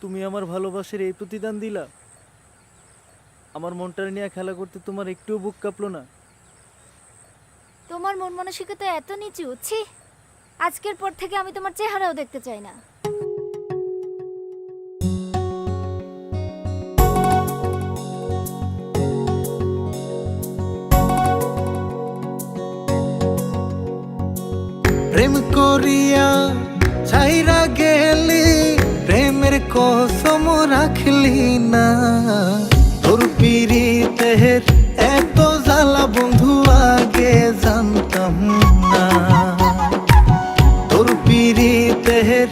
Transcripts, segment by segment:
তুমি আমার ভালোবাসার এই প্রতিদান দিলা? আমার মনটা নিয়ে খেলা করতে তোমার একটুও বুক কাঁপলো না? তোমার মন মানসিকতা এত নিচু, ছি! আজকের পর থেকে আমি তোমার চেহারাও দেখতে চাই না। প্রেম করিয়া ছাইরা গেলি, প্রেমের কসম রাখলি না। তোর পিরিতের এত জ্বালা বন্ধু আগে জানতাম না। তোর পিরিতের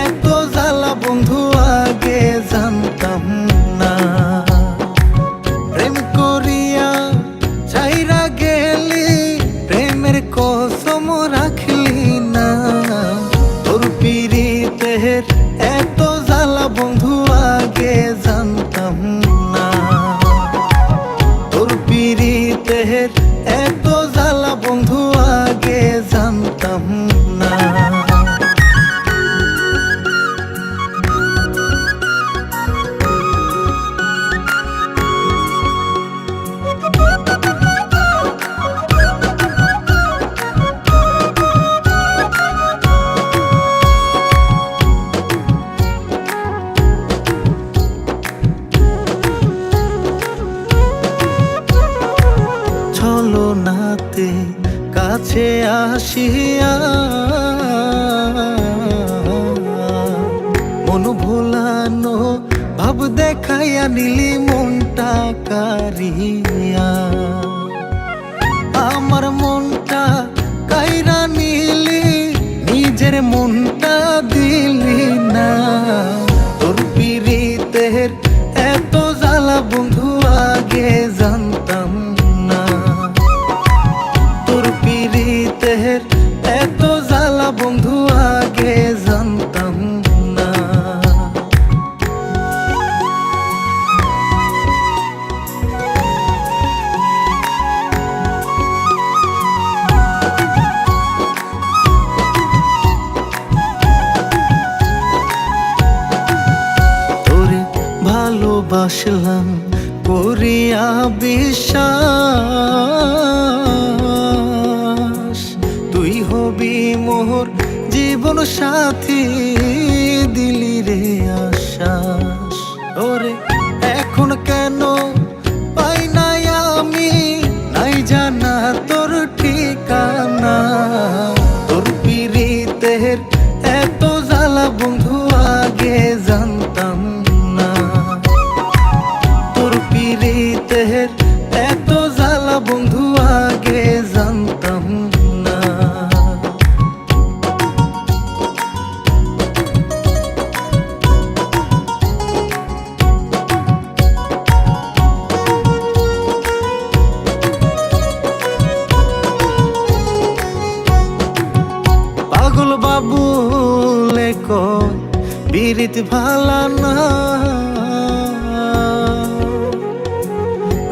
এত জ্বালা বন্ধু আগে জানতাম না। প্রেম করিয়া ছাইরা গেলি, প্রেমের কসম রাখলি না। তোর পিরিতের এত জ্বালা বন্ধু আগে জানতাম না। তোর পিরিতের এত জ্বালা বন্ধু আগে জানতাম না। ছলনাতে কাছে আসিয়া মন ভোলানো ভাব দেখাইয়া নিলি মনটা কারিয়া। আমার মনটা কাইরা নিলি, নিজের মনটা দিলি না। তোর পিরিতের এত জ্বালা বন্ধু আগে জানতাম না। তোর পিরিতের এত জ্বালা বন্ধু আগে জানতাম না। তোরে ভালোবাসলাম করিয়া বিশ্বাস, তুই হবি মোর জীবন সাথী, দিলি রে আশ্বাস। ওরে এখন কেন পাই নাই আমি, নাই জানা তোর ঠিকানা। তোর পিরিতের এত জ্বালা বন্ধু আগে জানতাম না। তোর পিরিতের এত জ্বালা বন্ধু আগে জানতাম না। পাগল বাবু লেখো বিরিত ভালা না,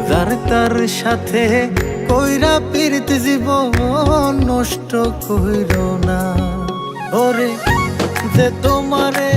যার তার সাথে কইরা পীড়িত জীবন নষ্ট কইরো না। ওরে যে তোমারে